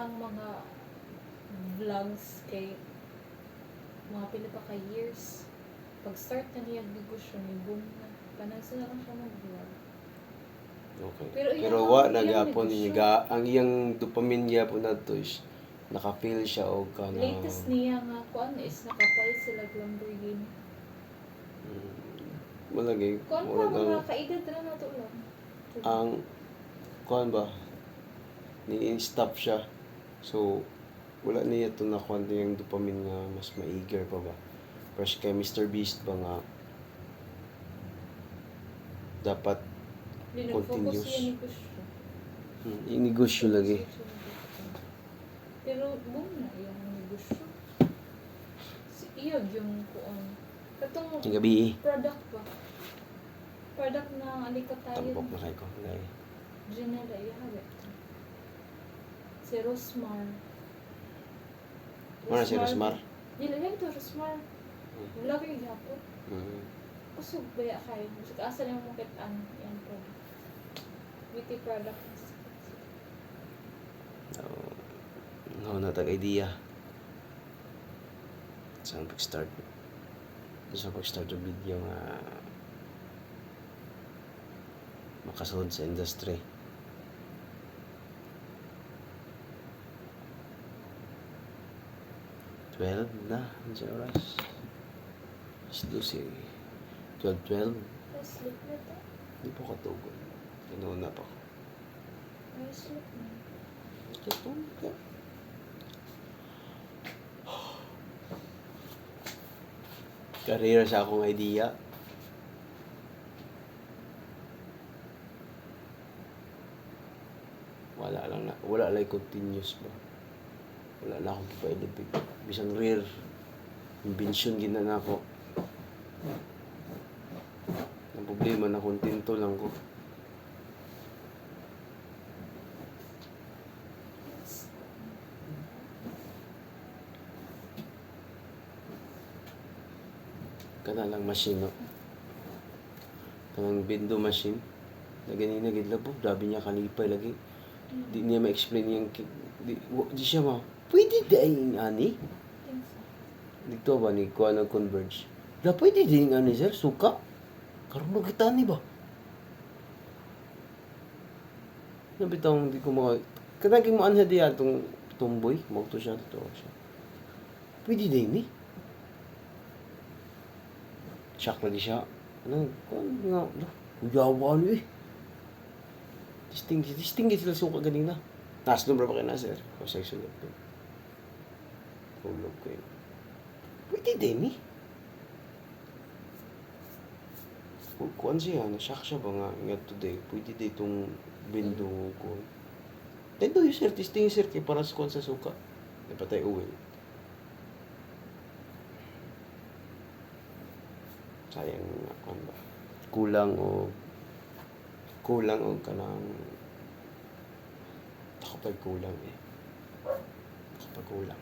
ang mga vlogs kay mga pila pa ka years. Pag start na niya negosyo ni boom na. Panasa na lang siya mag-vlog. Okay. Pero Pero iyang- wa iyang nagyapon negosyo. niya ang iyang dopamine gyapon nato is naka-feel siya og kana. Latest niya nga kuan is nakapalit sila Lamborghini. Malagi Kuan pa murag mga kaedad na nato lang. ang kuan ba ni-stop siya. So wala niya to na kuan yung dopamine nga mas ma-eager pa ba. Fresh kay Mr. Beast ba nga dapat Hindi nag-focus continuous. siya negosyo. Inegosyo lagi. Pero boom na iyang negosyo. Si iyag yung kuan. Katong Yung gabi product ba? Product na alikatayon. tampok na kay ko. Lagi. Janela, iyahabit. Si Rosmar. Ano si Rosmar? Dili lang ito, Rosmar. Wala kayo gapon. Kusog baya kayo. Kasi asa lang mo kitaan yan product. Beauty product. Ngaw na tag-idea. Saan pag-start? Saan pag-start yung video nga makasunod sa industry. $12 na. Ang siya oras. Let's do si 12. Sleep na ito. Hindi po katugon. Kinuna pa ko. Ay, sleep na. Katulog ka. Karera sa akong idea. Wala lang continuous ba. Wala na akong kipa-elevate. Bisang rare invention gina na ako. Ang problema na kontento lang ko. Kana lang machine, no? Kanang window machine. Na ganina gidlabo, dabi niya kalipay lagi. Di niya ma-explain yung di siya ma. Pwede din ani. Dito ba ni kuha ng converge? Da pwede din ani sir, suka. Karon kita ni ba? Nabitaw di ko mga kanang mo anha diya tong tumboy, mo to siya to siya. Pwede din ni. Shock lagi siya. Ano nga, kuyawa ni eh. Distingue sila suka ganina. Taas number pa kayo na, sir. O, section up ko. Hulog ko yun. Pwede din eh. Kuan siya, na-shock siya ba nga today. Pwede din itong window ko. Dito yung sir, testing sir, kay para sa kuan sa suka. Napatay oil. Sayang kuan ba? Kulang o kanang ako pa'y kulang eh. Ako pa'y kulang.